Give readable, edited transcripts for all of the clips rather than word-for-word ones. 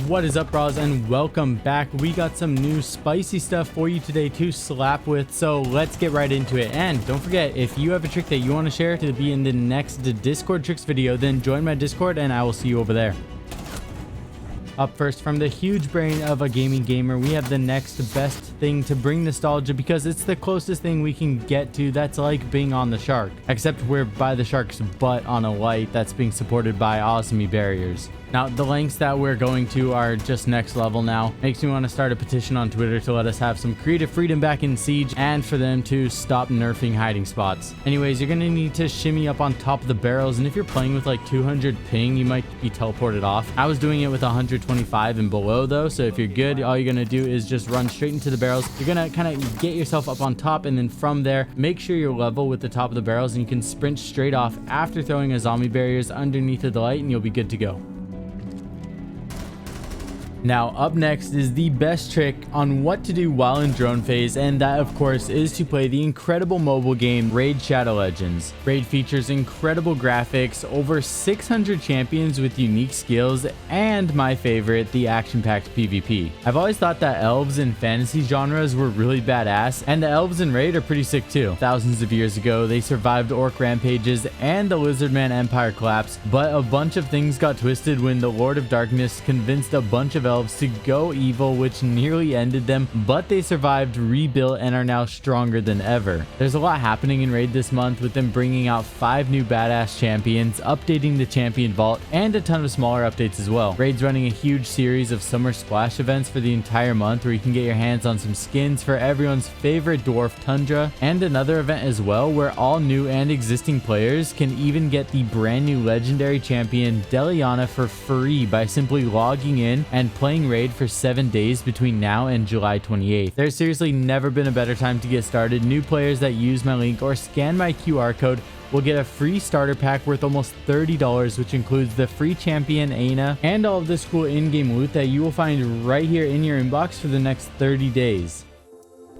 What is up, bros, and welcome back. We got some new spicy stuff for you today to slap with, so let's get right into it. And don't forget, if you have a trick that you want to share to be in the next Discord tricks video, then join my Discord and I will see you over there. Up first, from the huge brain of aGamingGamer, we have the next best thing to bring nostalgia because it's the closest thing we can get to that's like being on the shark, except we're by the shark's butt on a light that's being supported by Azami barriers. Now, the lengths that we're going to are just next level now. Makes me want to start a petition on Twitter to let us have some creative freedom back in Siege and for them to stop nerfing hiding spots. Anyways, you're going to need to shimmy up on top of the barrels, and if you're playing with like 200 ping, you might be teleported off. I was doing it with 125 and below though, so if you're good, all you're going to do is just run straight into the barrels. You're going to kind of get yourself up on top, and then from there, make sure you're level with the top of the barrels, and you can sprint straight off after throwing Azami barriers underneath of the light, and you'll be good to go. Now, up next is the best trick on what to do while in drone phase, and that of course is to play the incredible mobile game Raid Shadow Legends. Raid features incredible graphics, over 600 champions with unique skills, and my favorite, the action-packed PvP. I've always thought that elves in fantasy genres were really badass, and the elves in Raid are pretty sick too. Thousands of years ago, they survived orc rampages and the Lizardman Empire collapse, but a bunch of things got twisted when the Lord of Darkness convinced a bunch of elves to go evil, which nearly ended them, but they survived, rebuilt, and are now stronger than ever. There's a lot happening in Raid this month, with them bringing out 5 new badass champions, updating the champion vault, and a ton of smaller updates as well. Raid's running a huge series of summer splash events for the entire month where you can get your hands on some skins for everyone's favorite dwarf Tundra, and another event as well where all new and existing players can even get the brand new legendary champion Deliana for free by simply logging in and playing Raid for 7 days between now and July 28th. There's seriously never been a better time to get started. New players that use my link or scan my QR code will get a free starter pack worth almost $30, which includes the free champion Aina and all of this cool in-game loot that you will find right here in your inbox for the next 30 days.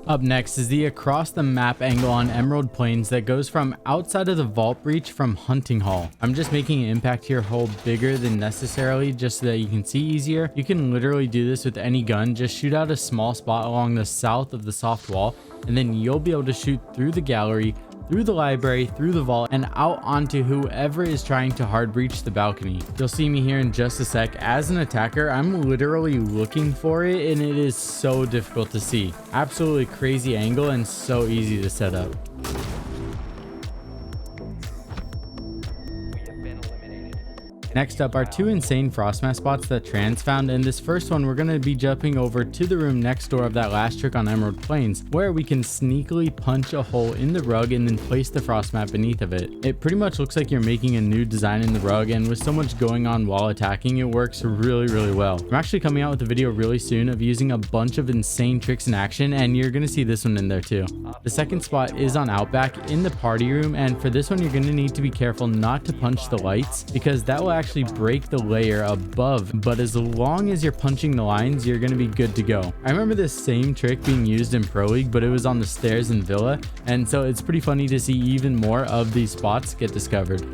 Up next is the across the map angle on Emerald Plains that goes from outside of the vault breach from Hunting Hall. I'm just making an impact here hole bigger than necessarily just so that you can see easier. You can literally do this with any gun. Just shoot out a small spot along the south of the soft wall, and then you'll be able to shoot through the gallery, through the library, through the vault, and out onto whoever is trying to hard breach the balcony. You'll see me here in just a sec. As an attacker, I'm literally looking for it, and it is so difficult to see. Absolutely crazy angle and so easy to set up. Next up are 2 insane frostmask spots that Trans found, and this first one we're going to be jumping over to the room next door of that last trick on Emerald Plains, where we can sneakily punch a hole in the rug and then place the frost mat beneath of it. It pretty much looks like you're making a new design in the rug, and with so much going on while attacking, it works really well. I'm actually coming out with a video really soon of using a bunch of insane tricks in action, and you're going to see this one in there too. The second spot is on Outback in the party room, and for this one you're going to need to be careful not to punch the lights because that will actually break the layer above, but as long as you're punching the lines, you're going to be good to go. I remember this same trick being used in Pro League, but it was on the stairs in Villa, and so it's pretty funny to see even more of these spots get discovered.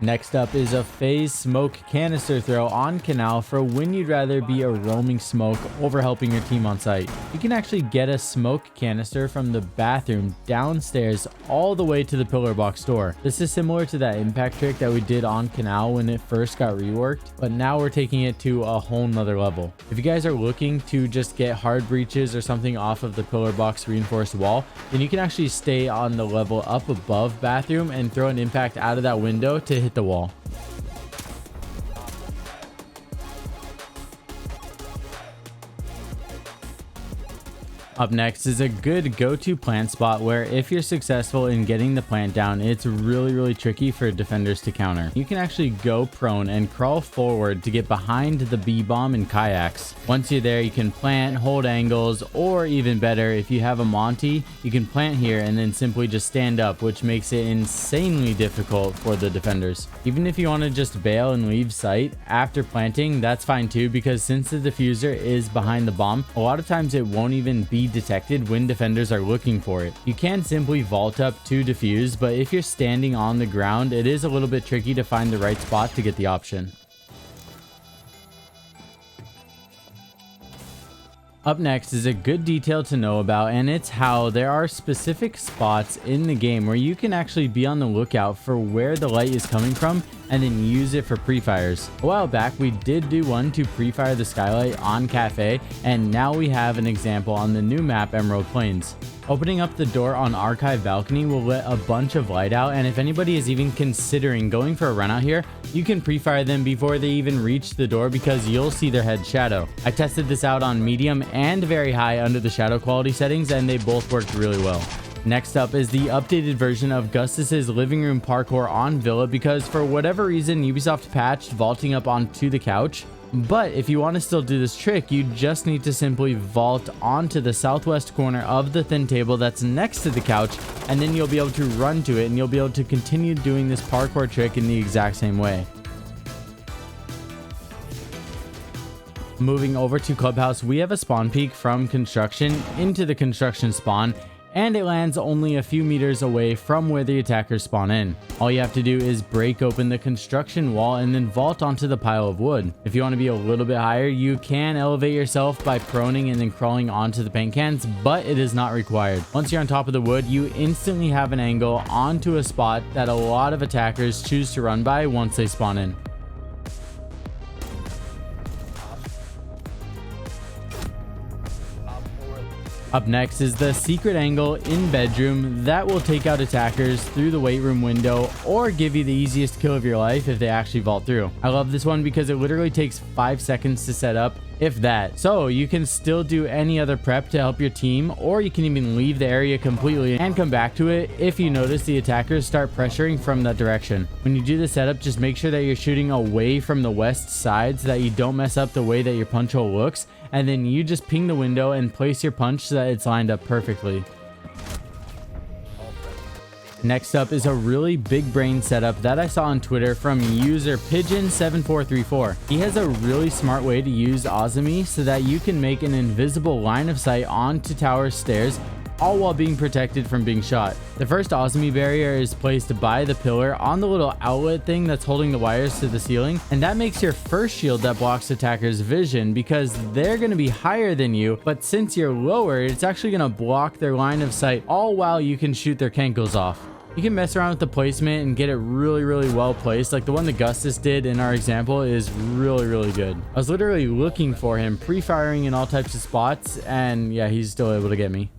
Next up is a FaZe Smoke canister throw on Kanal for when you'd rather be a roaming smoke over helping your team on site. You can actually get a smoke canister from the bathroom downstairs all the way to the pillar box door. This is similar to that impact trick that we did on Kanal when it first got reworked, but now we're taking it to a whole nother level. If you guys are looking to just get hard breaches or something off of the pillar box reinforced wall, then you can actually stay on the level up above bathroom and throw an impact out of that window to hit the wall. Up next is a good go-to plant spot where if you're successful in getting the plant down, it's really tricky for defenders to counter. You can actually go prone and crawl forward to get behind the B-bomb and kayaks. Once you're there, you can plant, hold angles, or even better, if you have a Monty, you can plant here and then simply just stand up, which makes it insanely difficult for the defenders. Even if you want to just bail and leave sight after planting, that's fine too, because since the diffuser is behind the bomb, a lot of times it won't even be detected when defenders are looking for it. You can simply vault up to defuse, but if you're standing on the ground, it is a little bit tricky to find the right spot to get the option. Up next is a good detail to know about, and it's how there are specific spots in the game where you can actually be on the lookout for where the light is coming from and then use it for pre-fires. A while back we did do one to pre-fire the skylight on Cafe, and now we have an example on the new map Emerald Plains. Opening up the door on Archive Balcony will let a bunch of light out, and if anybody is even considering going for a run out here, you can pre-fire them before they even reach the door because you'll see their head shadow. I tested this out on medium and very high under the shadow quality settings, and they both worked really well. Next up is the updated version of Gustis' living room parkour on Villa, because for whatever reason Ubisoft patched vaulting up onto the couch. But if you want to still do this trick, you just need to simply vault onto the southwest corner of the thin table that's next to the couch, and then you'll be able to run to it and you'll be able to continue doing this parkour trick in the exact same way. Moving over to Clubhouse, we have a spawn peek from construction into the construction spawn, and it lands only a few meters away from where the attackers spawn in. All you have to do is break open the construction wall and then vault onto the pile of wood. If you want to be a little bit higher, you can elevate yourself by proning and then crawling onto the paint cans, but it is not required. Once you're on top of the wood, you instantly have an angle onto a spot that a lot of attackers choose to run by once they spawn in. Up next is the secret angle in bedroom that will take out attackers through the weight room window or give you the easiest kill of your life if they actually vault through. I love this one because it literally takes 5 seconds to set up, if that. So you can still do any other prep to help your team, or you can even leave the area completely and come back to it if you notice the attackers start pressuring from that direction. When you do the setup, just make sure that you're shooting away from the west side so that you don't mess up the way that your punch hole looks, and then you just ping the window and place your punch so that it's lined up perfectly. Next up is a really big brain setup that I saw on Twitter from user Pigeon7434. He has a really smart way to use Azami so that you can make an invisible line of sight onto tower stairs, all while being protected from being shot. The first Azami barrier is placed by the pillar on the little outlet thing that's holding the wires to the ceiling, and that makes your first shield that blocks attackers' vision because they're going to be higher than you, but since you're lower, it's actually going to block their line of sight, all while you can shoot their cankles off. You can mess around with the placement and get it really well placed. Like the one that Gustis did in our example is really good. I was literally looking for him, pre-firing in all types of spots, and yeah, he's still able to get me.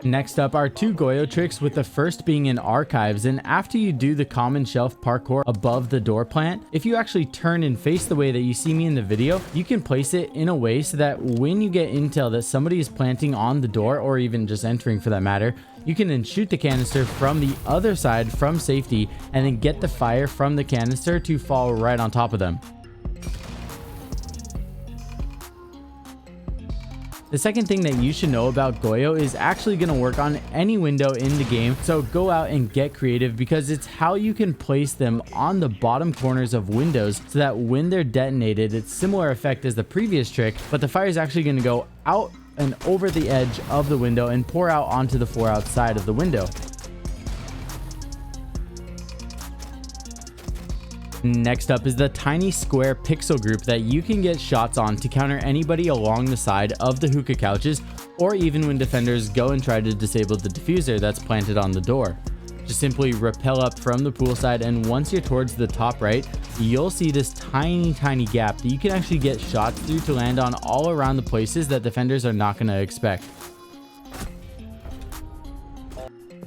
Next up are 2 Goyo tricks, with the first being in archives, and after you do the common shelf parkour above the door plant, if you actually turn and face the way that you see me in the video, you can place it in a way so that when you get intel that somebody is planting on the door, or even just entering for that matter, you can then shoot the canister from the other side from safety and then get the fire from the canister to fall right on top of them. The second thing that you should know about Goyo is actually going to work on any window in the game, so go out and get creative because it's how you can place them on the bottom corners of windows so that when they're detonated, it's similar effect as the previous trick, but the fire is actually going to go out and over the edge of the window and pour out onto the floor outside of the window. Next up is the tiny square pixel group that you can get shots on to counter anybody along the side of the hookah couches, or even when defenders go and try to disable the diffuser that's planted on the door. Just simply rappel up from the pool side, and once you're towards the top right, you'll see this tiny gap that you can actually get shots through to land on all around the places that defenders are not going to expect.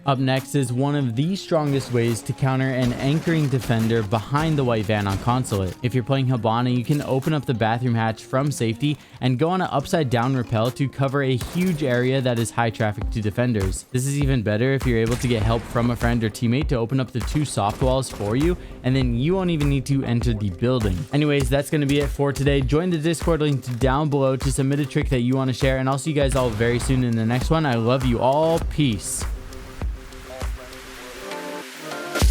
Up next is one of the strongest ways to counter an anchoring defender behind the white van on Consulate. If you're playing Habana, you can open up the bathroom hatch from safety and go on an upside down rappel to cover a huge area that is high traffic to defenders. This is even better if you're able to get help from a friend or teammate to open up the 2 soft walls for you, and then you won't even need to enter the building. Anyways, that's going to be it for today. Join the Discord link down below to submit a trick that you want to share, and I'll see you guys all very soon in the next one. I love you all. Peace.